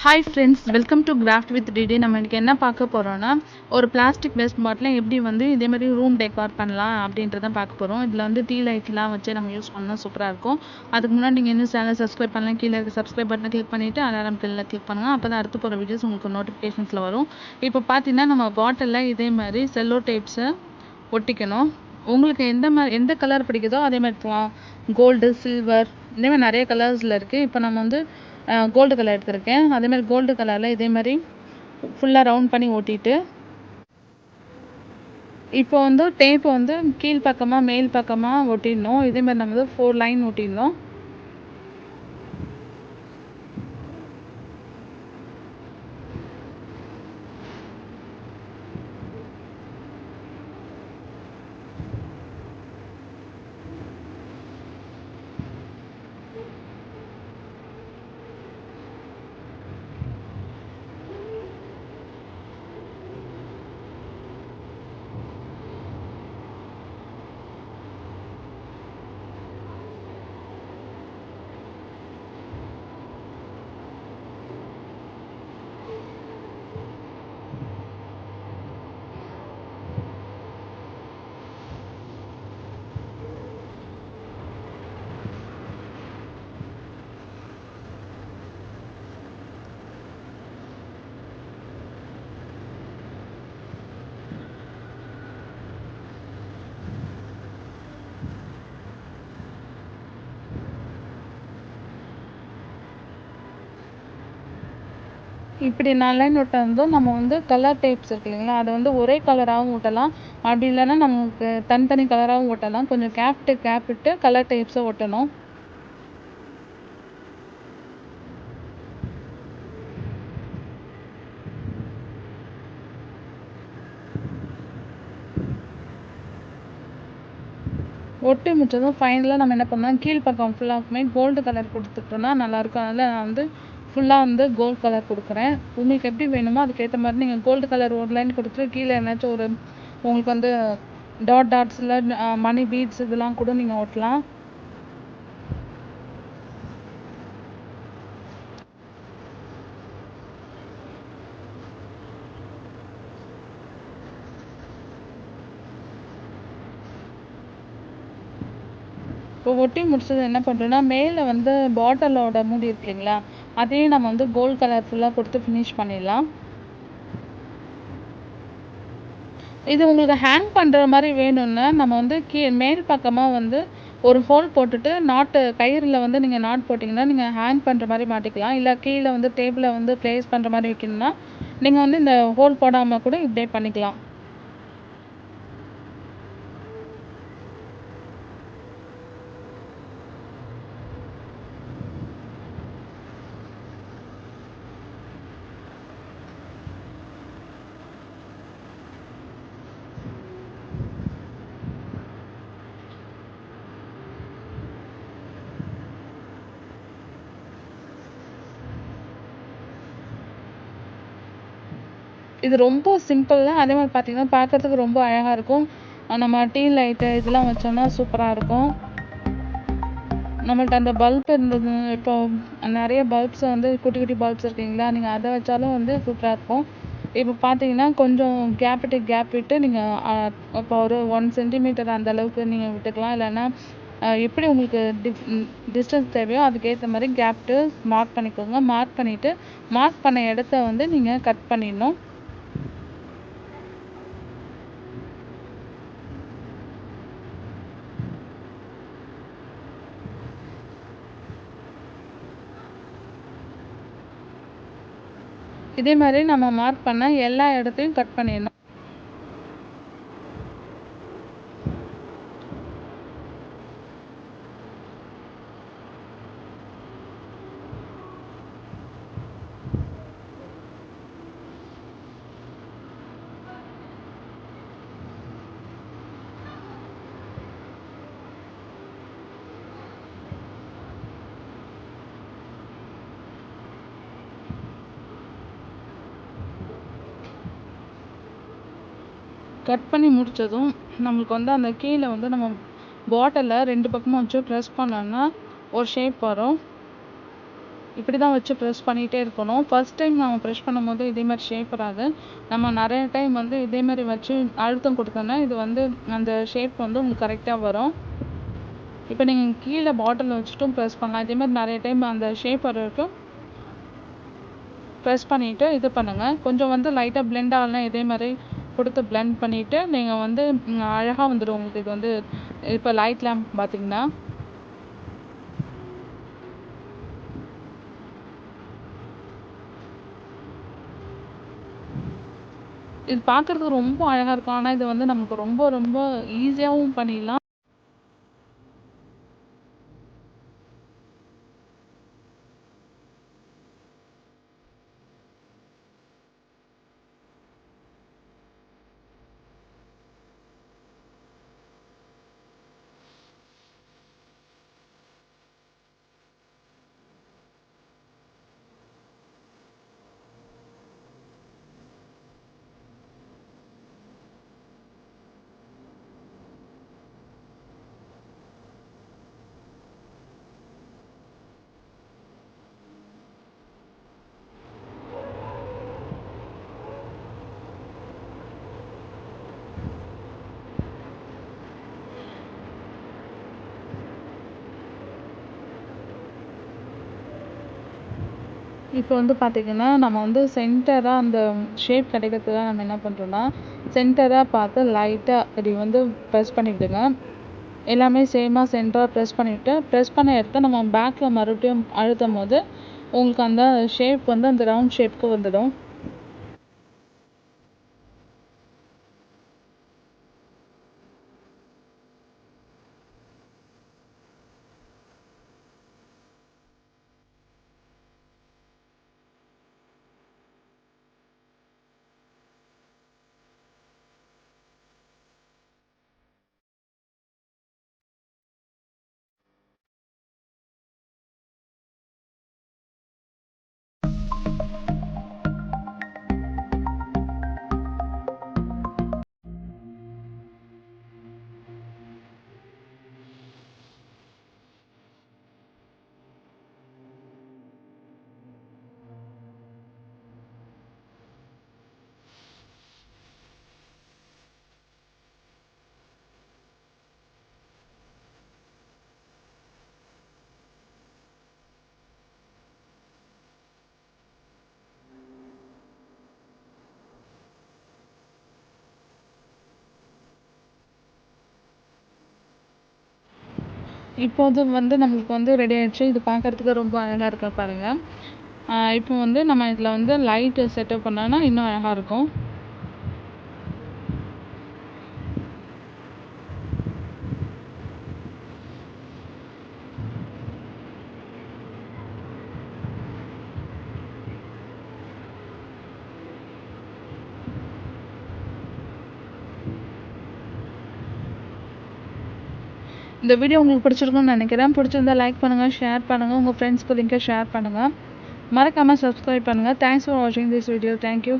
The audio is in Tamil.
Hi friends, welcome to craft with DD. நம்ம இன்றைக்கி என்ன பார்க்க போகிறோன்னா, ஒரு பிளாஸ்டிக் வேஸ்ட் பாட்டிலை எப்படி இதேமாதிரி ரூம் டெக்கார் பண்ணலாம் அப்படின்றத பார்க்க போகிறோம். இதில் டீ லைட்லாம் வச்சு நம்ம யூஸ் பண்ணால் சூப்பராக இருக்கும். அதுக்கு முன்னாடி நீங்கள் இன்னும் சேனல் சப்ஸ்கிரைப் பண்ணலாம். கீழே இருக்க சப்ஸ்கிரைப் பட்டனை கிளிக் பண்ணிவிட்டு அலாரம் பெல்லில் கிளிக் பண்ணுங்கள். அப்போ தான் அடுத்து போகிற வீடியோஸ் உங்களுக்கு நோட்டிஃபிகேஷன்ஸில் வரும். இப்போ பார்த்தீங்கன்னா நம்ம பாட்டிலில் இதே மாதிரி செல்லோ டேப்ஸை ஒட்டிக்கணும். உங்களுக்கு எந்த கலர் பிடிக்குதோ அதே மாதிரி கோல்டு, சில்வர், இதேமாதிரி நிறைய கலர்ஸில் இருக்குது. இப்போ நம்ம கோல்டு கலர் எடுத்திருக்கேன். அதேமாதிரி கோல்டு கலரில் இதேமாதிரி ஃபுல்லாக ரவுண்ட் பண்ணி ஓட்டிட்டு, இப்போ டேப்பு கீழ் பக்கமாக மேல் பக்கமாக ஒட்டிடணும். இதேமாதிரி நம்ம 4 லைன் ஒட்டிடணும். இப்படி 4 லைன் ஒட்டினதும் நம்ம கலர் டேப்ஸ் இருக்கு இல்லைங்களா, அதை ஒரே கலராகவும் ஒட்டலாம். அப்படி இல்லைன்னா நமக்கு தனித்தனி கலராகவும் ஒட்டலாம். கொஞ்சம் கேப் விட்டு கலர் டேப்ஸை ஒட்டணும். ஒட்டி முடிச்சதும் ஃபைனலாக நம்ம என்ன பண்ணோம், கீழ் பக்கம் ஃபுல்லாகவுமே கோல்டு கலர் கொடுத்துட்டோம்னா நல்லாயிருக்கும். அதில் நான் ஃபுல்லாக கோல்டு கலர் கொடுக்குறேன். உங்களுக்கு எப்படி வேணுமோ அதுக்கேற்ற மாதிரி நீங்கள் கோல்டு கலர் ஒரு லைன் கொடுத்துட்டு கீழே என்னாச்சும் உங்களுக்கு டாட்ஸில் மணி பீட்ஸ் இதெல்லாம் கூட நீங்கள் ஒட்டலாம். இப்போ ஒட்டி முடிச்சது என்ன பண்ணுறோன்னா, மேலே பாட்டிலோட மூடி இருக்கு இல்லைங்களா, அதையும் நம்ம கோல்டு கலர் ஃபுல்லாக கொடுத்து ஃபினிஷ் பண்ணிடலாம். இது உங்களுக்கு ஹேங் பண்ணுற மாதிரி வேணும்னா நம்ம மேல் பக்கமாக ஒரு ஹோல் போட்டுட்டு கயிறில் நீங்கள் நாட் போட்டிங்கன்னா நீங்கள் ஹேங் பண்ணுற மாதிரி மாட்டிக்கலாம். இல்லை கீழே டேபிளை ப்ளேஸ் பண்ணுற மாதிரி வைக்கணும்னா நீங்கள் இந்த ஹோல் போடாமல் கூட இப்படியே பண்ணிக்கலாம். இது ரொம்ப சிம்பிள். அதே மாதிரி பார்த்தீங்கன்னா பார்க்குறதுக்கு ரொம்ப அழகாக இருக்கும். நம்ம டீ லைட்டு இதெல்லாம் வச்சோம்னா சூப்பராக இருக்கும். நம்மள்ட்ட அந்த பல்ப் இருந்தது, இப்போ நிறைய பல்ப்ஸ் குட்டி குட்டி பல்ப்ஸ் இருக்குங்களா, நீங்கள் அதை வச்சாலும் சூப்பராக இருக்கும். இப்போ பார்த்தீங்கன்னா கொஞ்சம் கேப் விட்டு நீங்கள் இப்போ ஒரு 1 சென்டிமீட்டர் அந்த அளவுக்கு நீங்கள் விட்டுக்கலாம். இல்லைன்னா எப்படி உங்களுக்கு டிஸ்டன்ஸ் தேவையோ அதுக்கேற்ற மாதிரி கேப்ட்டு மார்க் பண்ணிக்கோங்க. மார்க் பண்ண இடத்த நீங்கள் கட் பண்ணிடணும். இதே மாதிரி நம்ம மார்க் பண்ண எல்லா இடத்தையும் கட் பண்ணிடணும். கட் பண்ணி முடித்ததும் நம்மளுக்கு அந்த கீழே நம்ம பாட்டிலை 2 பக்கமும் வச்சு ப்ரெஸ் பண்ணோன்னா ஒரு ஷேப் வரும். இப்படி தான் வச்சு ப்ரெஸ் பண்ணிகிட்டே இருக்கணும். ஃபர்ஸ்ட் டைம் நம்ம ப்ரெஸ் பண்ணும்போது இதே மாதிரி ஷேப் வராது. நம்ம நிறைய டைம் வந்து இதே மாதிரி வச்சு அழுத்தம் கொடுத்தோன்னா இது வந்து அந்த ஷேப் வந்து உங்களுக்கு கரெக்டாக வரும். இப்போ நீங்கள் கீழே பாட்டில் வச்சுட்டும் ப்ரெஸ் பண்ணலாம். இதே மாதிரி நிறைய டைம் அந்த ஷேப் வர வரைக்கும் ப்ரெஸ் பண்ணிவிட்டு இது பண்ணுங்கள். கொஞ்சம் வந்து லைட்டாக பிளெண்ட் ஆகலாம் இதே மாதிரி கொடுத்து பிளெண்ட் பண்ணிவிட்டு நீங்கள் வந்து அழகாக வந்துடும் உங்களுக்கு. இது வந்து இப்போ லைட் லேம்ப் பார்த்தீங்கன்னா இது பார்க்குறதுக்கு ரொம்ப அழகாக இருக்கும். ஆனால் இது வந்து நமக்கு ரொம்ப ரொம்ப ஈஸியாகவும் பண்ணிடலாம். இப்போ வந்து பார்த்திங்கன்னா நம்ம வந்து சென்டராக அந்த ஷேப் கிடைக்கிறதுக்காக நம்ம என்ன பண்ணுறோன்னா சென்டராக பார்த்து லைட்டாக இப்படி வந்து ப்ரெஸ் பண்ணிவிடுங்க. எல்லாமே சேமாக சென்டராக ப்ரெஸ் பண்ணிவிட்டு ப்ரெஸ் பண்ண இடத்த நம்ம பேக்கில் மறுபடியும் அழுத்தும் போது உங்களுக்கு அந்த ஷேப் வந்து அந்த ரவுண்ட் ஷேப்க்கு வந்துடும். இப்போது வந்து நம்மளுக்கு வந்து ரெடி ஆகிடுச்சு. இது பார்க்குறதுக்கு ரொம்ப அழகாக இருக்க பாருங்கள். இப்போ வந்து நம்ம இதில் வந்து லைட்டு செட்டப் பண்ணோன்னா இன்னும் அழகாக இருக்கும். இந்த வீடியோ உங்களுக்கு பிடிச்சிருக்குன்னு நினைக்கிறேன். பிடிச்சிருந்தா லைக் பண்ணுங்கள், ஷேர் பண்ணுங்கள், உங்கள் ஃப்ரெண்ட்ஸ்க்கு லிங்கை ஷேர் பண்ணுங்கள். மறக்காமல் சப்ஸ்கிரைப் பண்ணுங்கள். தேங்க்ஸ் ஃபார் வாட்சிங் திஸ் வீடியோ. தேங்க்யூ.